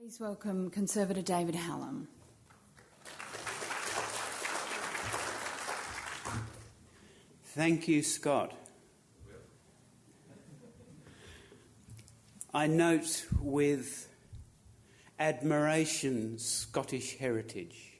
Please welcome Conservator David Hallam. Thank you, Scott. I note with admiration Scottish heritage.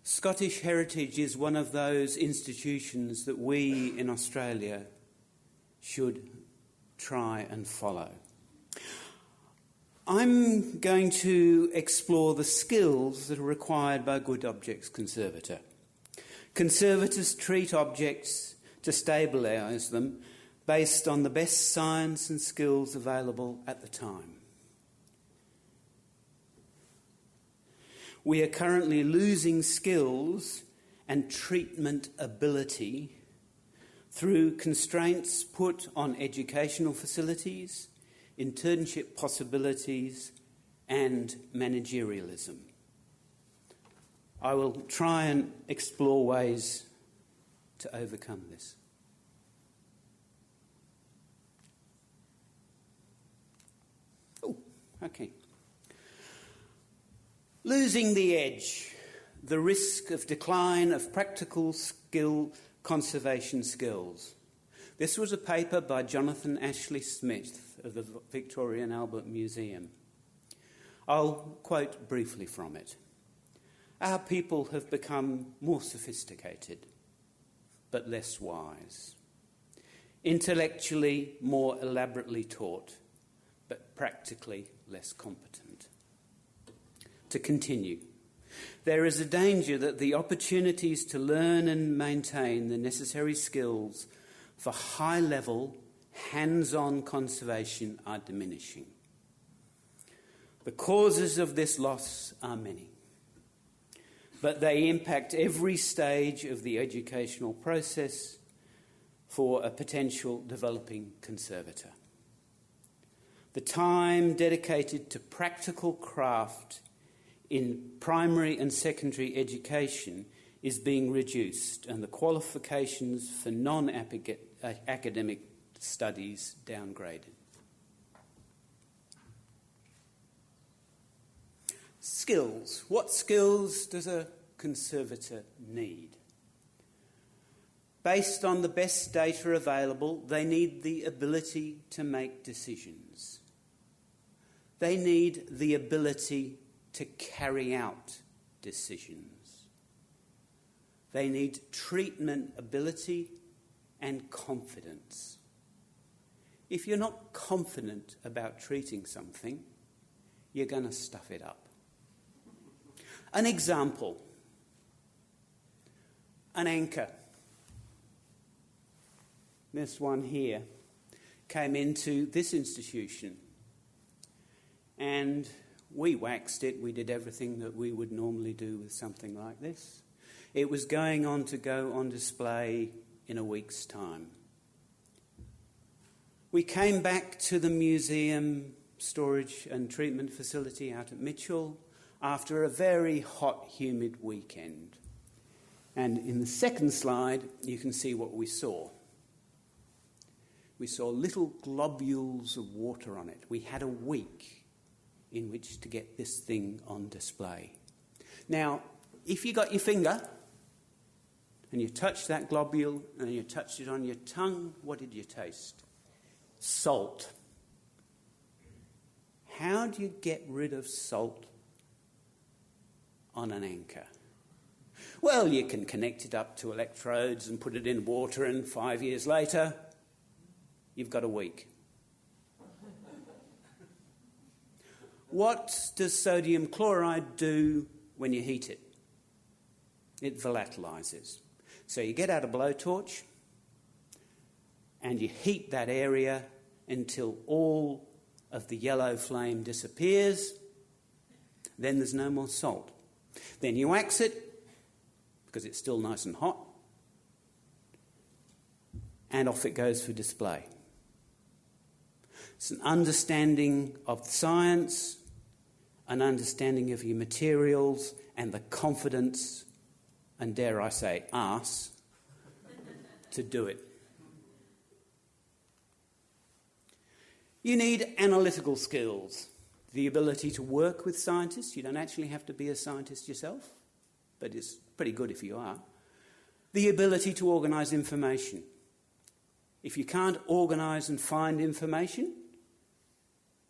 Scottish heritage is one of those institutions that we in Australia should try and follow. I'm going to explore the skills that are required by a good objects conservator. Conservators treat objects to stabilise them based on the best science and skills available at the time. We are currently losing skills and treatment ability through constraints put on educational facilities, internship possibilities, and managerialism. I will try and explore ways to overcome this. Oh, okay. Losing the edge, the risk of decline of practical skill conservation skills. This was a paper by Jonathan Ashley Smith of the Victoria and Albert Museum. I'll quote briefly from it. Our people have become more sophisticated, but less wise. Intellectually more elaborately taught, but practically less competent. To continue, there is a danger that the opportunities to learn and maintain the necessary skills for high-level, hands-on conservation are diminishing. The causes of this loss are many, but they impact every stage of the educational process for a potential developing conservator. The time dedicated to practical craft in primary and secondary education is being reduced and the qualifications for non-academic studies downgraded. Skills. What skills does a conservator need? Based on the best data available, they need the ability to make decisions. They need the ability to carry out decisions. They need treatment ability and confidence. If you're not confident about treating something, you're going to stuff it up. An example, an anchor. This one here came into this institution and we waxed it. We did everything that we would normally do with something like this. It was going on to go on display in a week's time. We came back to the museum storage and treatment facility out at Mitchell after a very hot, humid weekend. And in the second slide, you can see what we saw. We saw little globules of water on it. We had a week in which to get this thing on display. Now, if you got your finger and you touched that globule and you touched it on your tongue, what did you taste? Salt. How do you get rid of salt on an anchor? Well, you can connect it up to electrodes and put it in water, and 5 years later, you've got a week. What does sodium chloride do when you heat it? It volatilises. So you get out a blowtorch and you heat that area until all of the yellow flame disappears. Then there's no more salt. Then you wax it, because it's still nice and hot, and off it goes for display. It's an understanding of science, an understanding of your materials, and the confidence, and dare I say, arse, to do it. You need analytical skills. The ability to work with scientists. You don't actually have to be a scientist yourself, but it's pretty good if you are. The ability to organise information. If you can't organise and find information,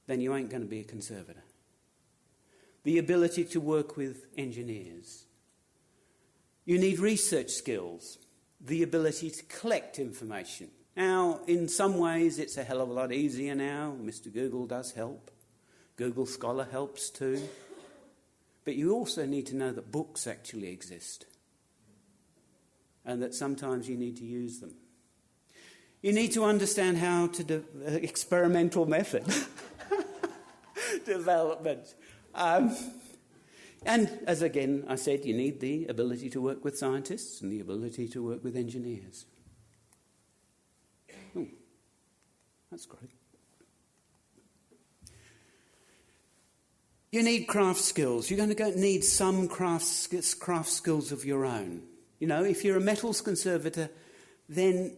then you ain't going to be a conservator. The ability to work with engineers. You need research skills. The ability to collect information. Now, in some ways, it's a hell of a lot easier now. Mr. Google does help. Google Scholar helps too. But you also need to know that books actually exist and that sometimes you need to use them. You need to understand how to experimental method development. And as again I said, you need the ability to work with scientists and the ability to work with engineers. Oh, that's great. You need craft skills. You're going to need some craft skills of your own. You know, if you're a metals conservator, then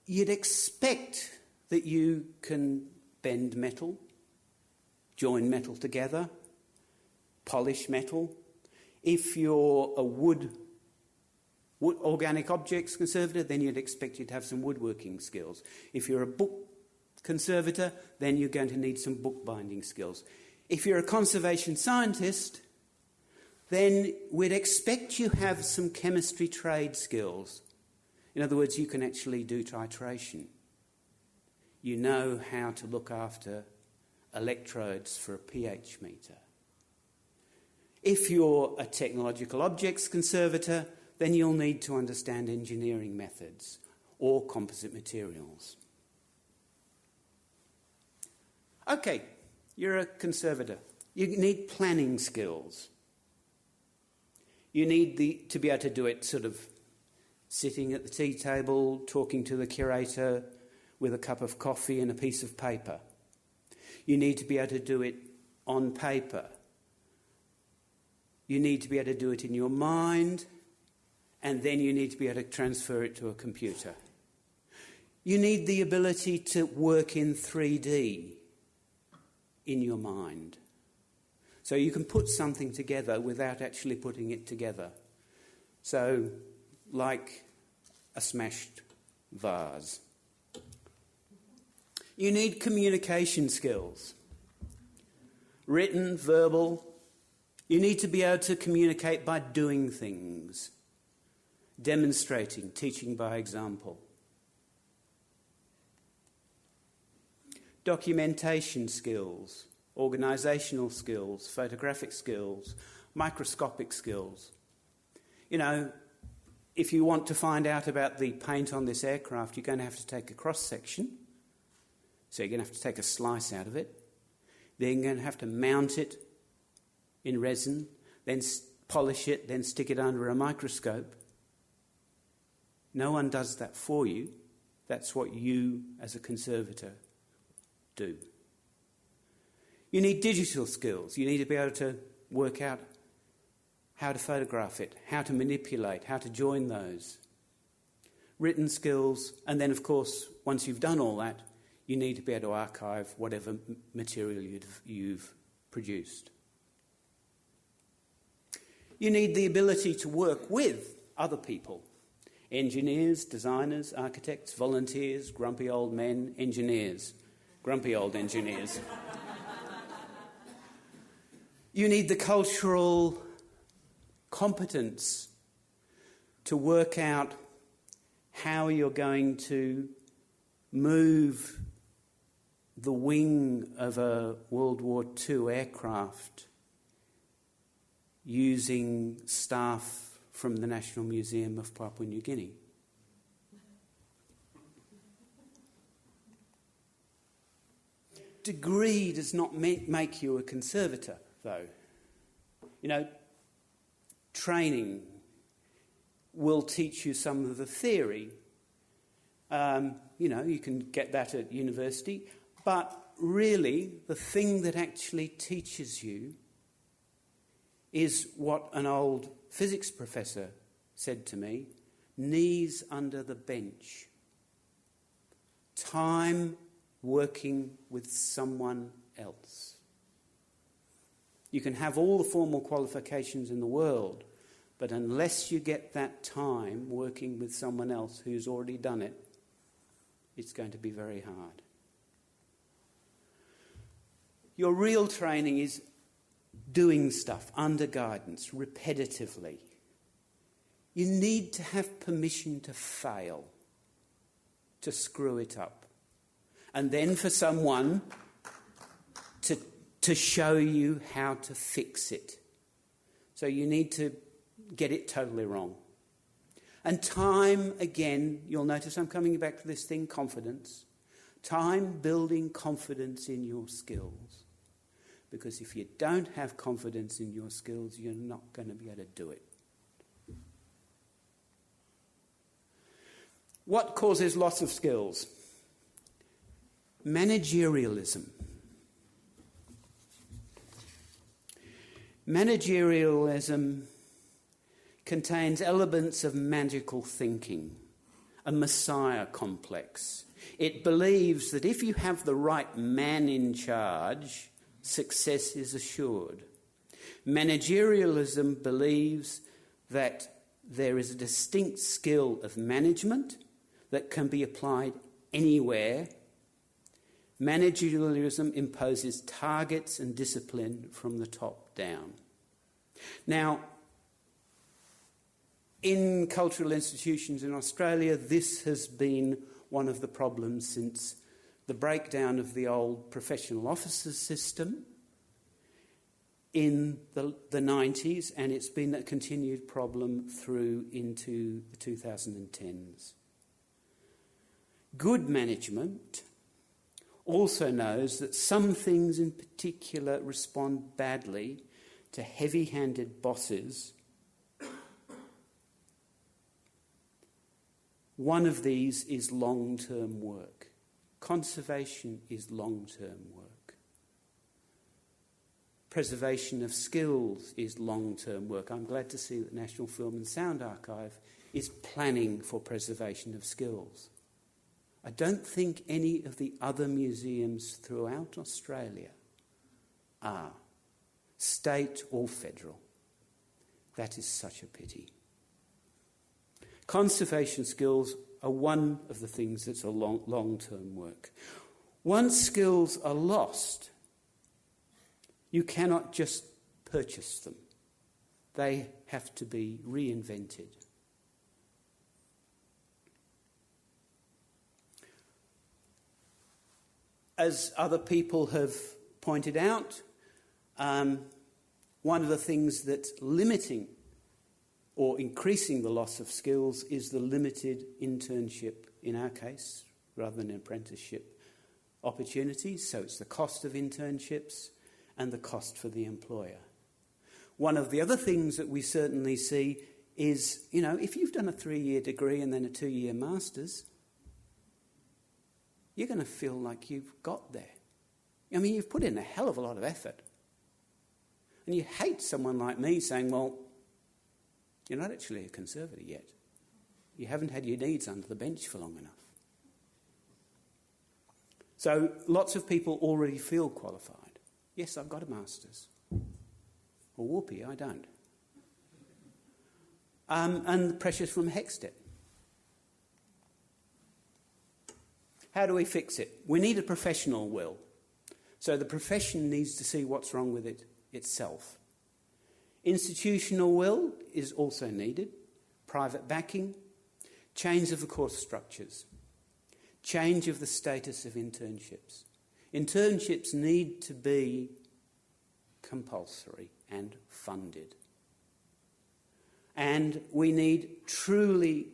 you'd expect that you can bend metal, join metal together, polish metal. If you're a wood organic objects conservator, then you'd expect you to have some woodworking skills. If you're a book conservator, then you're going to need some bookbinding skills. If you're a conservation scientist, then we'd expect you have some chemistry trade skills. In other words, you can actually do titration. You know how to look after electrodes for a pH meter. If you're a technological objects conservator, then you'll need to understand engineering methods or composite materials. Okay, you're a conservator. You need planning skills. You need to be able to do it sort of sitting at the tea table, talking to the curator with a cup of coffee and a piece of paper. You need to be able to do it on paper. You need to be able to do it in your mind, and then you need to be able to transfer it to a computer. You need the ability to work in 3D in your mind. So you can put something together without actually putting it together. So, like a smashed vase. You need communication skills. Written, verbal. You need to be able to communicate by doing things. Demonstrating, teaching by example. Documentation skills, organisational skills, photographic skills, microscopic skills. You know, if you want to find out about the paint on this aircraft, you're going to have to take a cross-section. So you're going to have to take a slice out of it. Then you're going to have to mount it in resin, then polish it, then stick it under a microscope. No one does that for you. That's what you, as a conservator, do. You need digital skills. You need to be able to work out how to photograph it, how to manipulate, how to join those. Written skills, and then, of course, once you've done all that, you need to be able to archive whatever material you've produced. You need the ability to work with other people. Engineers, designers, architects, volunteers, grumpy old men, engineers. Grumpy old engineers. You need the cultural competence to work out how you're going to move the wing of a World War II aircraft using staff from the National Museum of Papua New Guinea. Degree does not make you a conservator, though. You know, training will teach you some of the theory. You know, you can get that at university. But really, the thing that actually teaches you is what an old physics professor said to me: knees under the bench. Time working with someone else. You can have all the formal qualifications in the world, but unless you get that time working with someone else who's already done it, it's going to be very hard. Your real training is doing stuff under guidance, repetitively. You need to have permission to fail, to screw it up, and then for someone to show you how to fix it. So you need to get it totally wrong. And time, again, you'll notice I'm coming back to this thing, confidence. Time building confidence in your skills. Because if you don't have confidence in your skills, you're not going to be able to do it. What causes loss of skills? Managerialism. Managerialism contains elements of magical thinking, a messiah complex. It believes that if you have the right man in charge, success is assured. Managerialism believes that there is a distinct skill of management that can be applied anywhere. Managerialism imposes targets and discipline from the top down. Now, in cultural institutions in Australia, this has been one of the problems since the breakdown of the old professional officers system in the 90s, and it's been a continued problem through into the 2010s. Good management also knows that some things in particular respond badly to heavy-handed bosses. One of these is long-term work. Conservation is long-term work. Preservation of skills is long-term work. I'm glad to see that the National Film and Sound Archive is planning for preservation of skills. I don't think any of the other museums throughout Australia are, state or federal. That is such a pity. Conservation skills are one of the things that's a long-term work. Once skills are lost, you cannot just purchase them. They have to be reinvented. As other people have pointed out, one of the things that's limiting or increasing the loss of skills is the limited internship, in our case, rather than apprenticeship opportunities. So it's the cost of internships and the cost for the employer. One of the other things that we certainly see is, if you've done a 3-year degree and then a 2-year master's, you're going to feel like you've got there. I mean, you've put in a hell of a lot of effort. And you hate someone like me saying, well, you're not actually a conservator yet. You haven't had your needs under the bench for long enough. So lots of people already feel qualified. Yes, I've got a master's. Well, whoopee, I don't. And the pressures from HECSTEP. How do we fix it? We need a professional will. So the profession needs to see what's wrong with it itself. Institutional will is also needed. Private backing. Change of the course structures. Change of the status of internships. Internships need to be compulsory and funded. And we need truly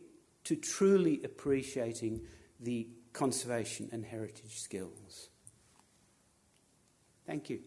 appreciating the conservation and heritage skills. Thank you.